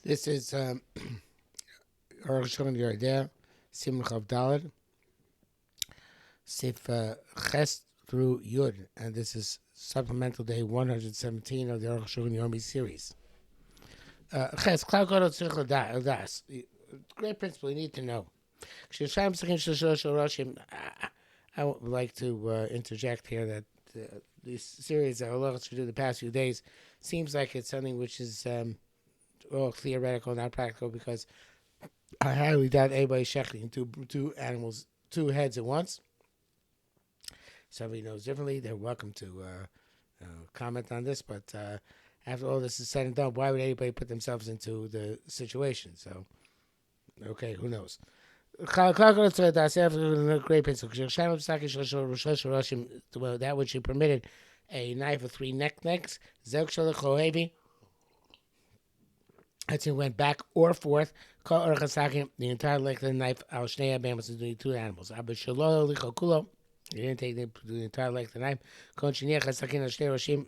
This is Arukh Shon Yerdeh, Simon Chav Dalad, Sif Ches through Yud, and this is Supplemental Day 117 of the Arukh Shon Yomi series. Ches, Klal Gadol Tzrich L'das. Great principle you need to know. I would like to interject here that this series that Allah should do the past few days seems like it's something which is all theoretical, not practical, because I highly doubt anybody shechting two animals, two heads at once. Somebody knows differently, they're welcome to comment on this, but after all this is said and done, why would anybody put themselves into the situation? So, okay, who knows? Great principle. That which he permitted a knife with three necks. That's it went back or forth. The entire length of the knife. Was doing two animals. You didn't take the entire length of the knife. So she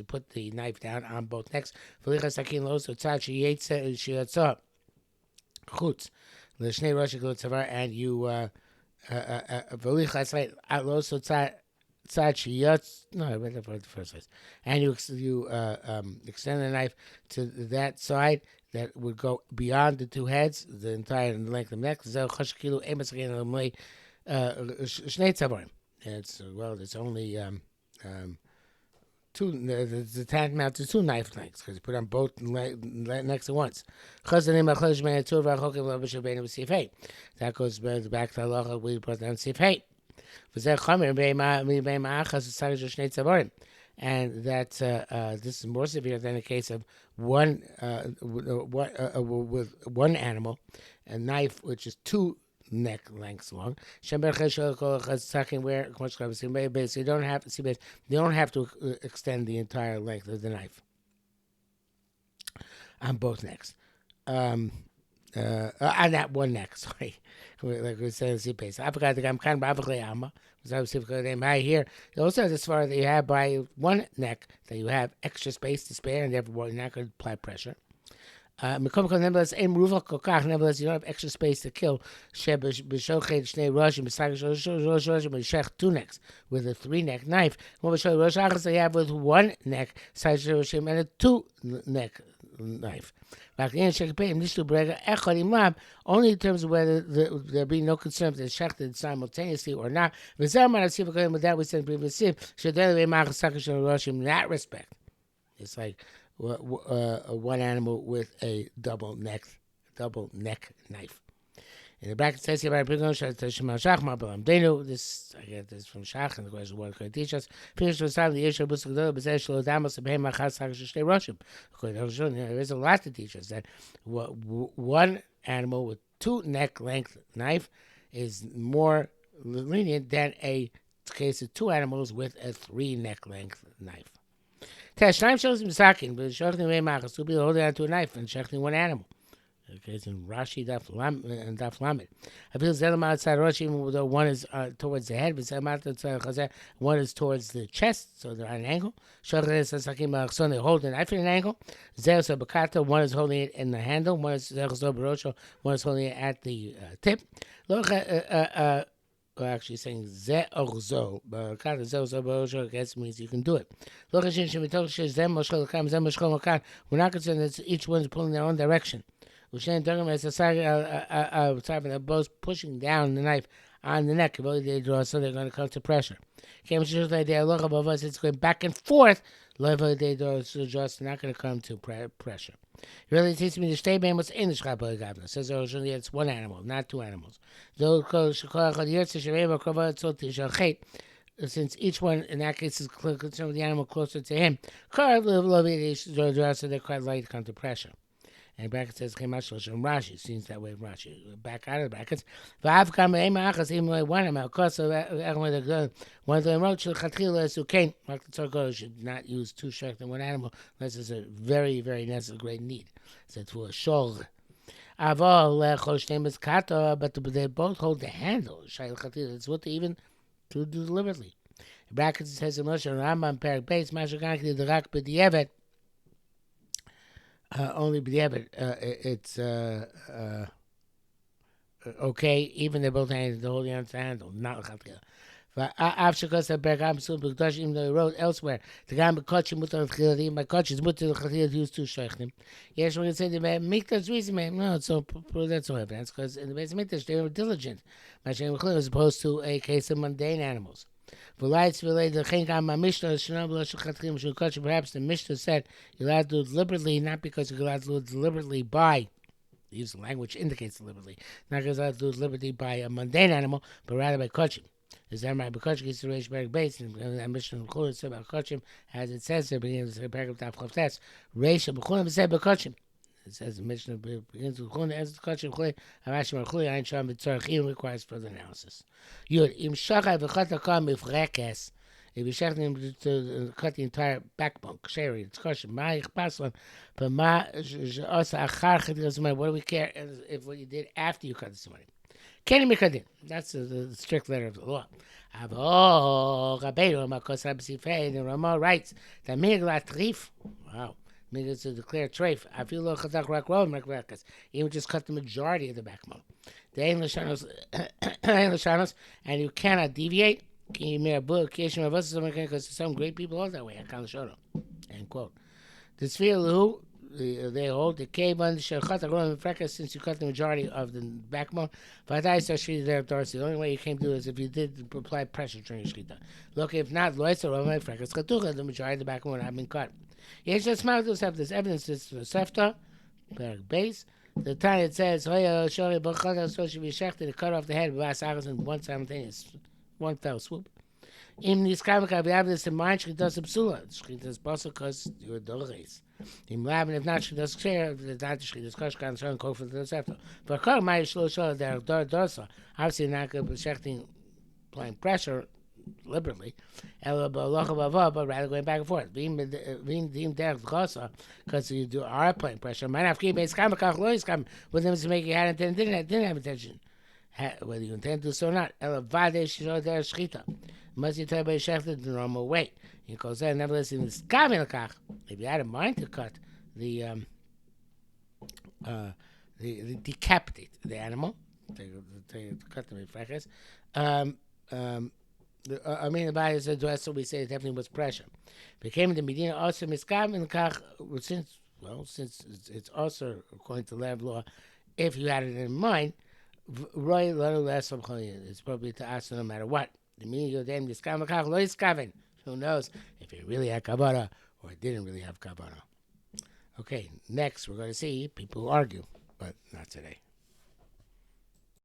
put the knife down on both necks. And you no, I read that for the first place. And you extend the knife to that side that would go beyond the two heads, the entire length of the neck. It's only two. The tantamount to two knife lengths because you put on both necks at once. That goes back to halacha we brought down sif hey. And that this is more severe than a case of one with one animal, a knife which is two neck lengths long. Where you don't have to extend the entire length of the knife on both necks. On that one neck, sorry. Like we said in CPACE. I forgot the I'm kind of Amma. I hear also as far as you have by one neck that you have extra space to spare and therefore you're not going to apply pressure. Nevertheless, you don't have extra space to kill. Two necks with a three neck knife. You have with one neck, and a two neck knife. Only in terms of whether there be no concern if they're shechted simultaneously or not. With that we said previously, in that respect, it's like one animal with a double neck knife. In the back it says here by this I get this from Shach, and the question what can teach us. Finish with the issue of there is a lot to teach us that one animal with two neck length knife is more lenient than a case of two animals with a three neck length knife. Tashnayim shows him sakin, but shechting way machas to be holding onto a knife and shechting one animal. Okay, it's in Rashi Daf Lamed. I feel zelam outside Rashi, even though one is towards the head, but zelam outside Chazar, one is towards the chest, so they're on an angle. Shechting sakin machson, they hold the knife at an angle. Zeus bakata, one is holding it in the handle, one is zechzo barosho, one is holding it at the tip. Actually saying ze orzo, but I guess means you can do it. We're not concerned that each one's pulling their own direction. They're both pushing down the knife on the neck, so they're going to come to pressure. It's going back and forth. Just not going to come to pressure. It really teaches me the statement what's in the Shchapah. It says originally it's one animal, not two animals. Since each one in that case is concerned with the animal closer to him, so they're quite light to come to pressure. And bracket says HaShulchan Rashi seems that way. Rashi back out of the brackets. Even one amount, because of one of them wrote should not use two shech in one animal unless it's a very very necessary great need. Said for a shol. But they both hold the handle. It's what they even do deliberately. Brackets says in Moshe Rambam Perak Beis Mashaganki the Rak B'Di'evet. only, but yeah, but it's okay. Even they're both hands, the holding on to handle, not lechatchila. After because I'm still because even though he wrote elsewhere, the guy McCutcheon mutter of Chiladi, my coach is mutter of Chiladi used to sheichnim. Yes, we can say the Mikdash reason, man. No, it's so that's so evidence because in the base of Mikdash they were diligent, as opposed to a case of mundane animals. Perhaps the Mishnah said you're allowed to do it deliberately, not because you're allowed to do it deliberately by. Use the language indicates deliberately, not because you're allowed to do it deliberately by a mundane animal, but rather by coaching. Is that my Bekachim gets to Reish Berg base and that mission of said about Bekachim, as it says there, beginning of the paragraph Taf Chavtes, Reish Bechulim said Bekachim. It says the mission begins with Chulin, ends with Bekachim, Chulin, Harash Marchuli, Ein Sham, B'tzorach, even requires further analysis. Yud, Im Shachai V'chata Kam Mifrekes, if you shech him to cut the entire backbone, Sherry, it's kosher. Ma Yichpaslan, but Ma Asa Achar Chadiras, what do we care if what you did after you cut the money? Kenny Mikadin. That's the strict letter of the law. Avo Rabbeinu Makos Rabsifei. The Rama writes that Miglat Trif. Wow. Miglat to declare treif. I feel lo chadak rak rov mekrekas. Even just cut the majority of the backbone. The Ein Lashanos, and you cannot deviate. Because some great people are that way. I can't show them. End quote. The Tzvi they hold the cave on the shechat aron freckles since you cut the majority of the backbone. But I said the only way you can do it is if you did apply pressure during your shechita. Look, if not, freckles the majority of the backbone would have been cut. Yes, just smart to have this evidence. This sefta, base. The time it says so should be shechted to cut off the head of in one simultaneous, one fell swoop. In this we have this in mind. Shechita psula. Shechita is possible because you're a dolores. Im Lab, if not, she does share the Datish, the Kosh can show and call for the Septo. But Kar Mai Shlo their Dorsa, obviously not good protecting applying pressure deliberately, but rather going back and forth. Being deemed there because you are applying pressure. Might have keep base kamakach lois come with them to make you had didn't have intention. Whether you intend to so or not. Elavade Shlo their Shchita. Must you tell by shefted the normal way. Because then, nevertheless, in this kamelakach, if you had in mind to cut the decapitate the animal, to cut the refreshers, I mean, the body said, so we say it definitely was pressure. Became the Medina also miskamelakach, since it's also according to lab law, if you had it in mind, roy little less of it's probably to ask no matter what. The meaning of them miskamelakach lo iskaven. Who knows if it really had kavana or it didn't really have kavana. Okay, next we're going to see people who argue, but not today.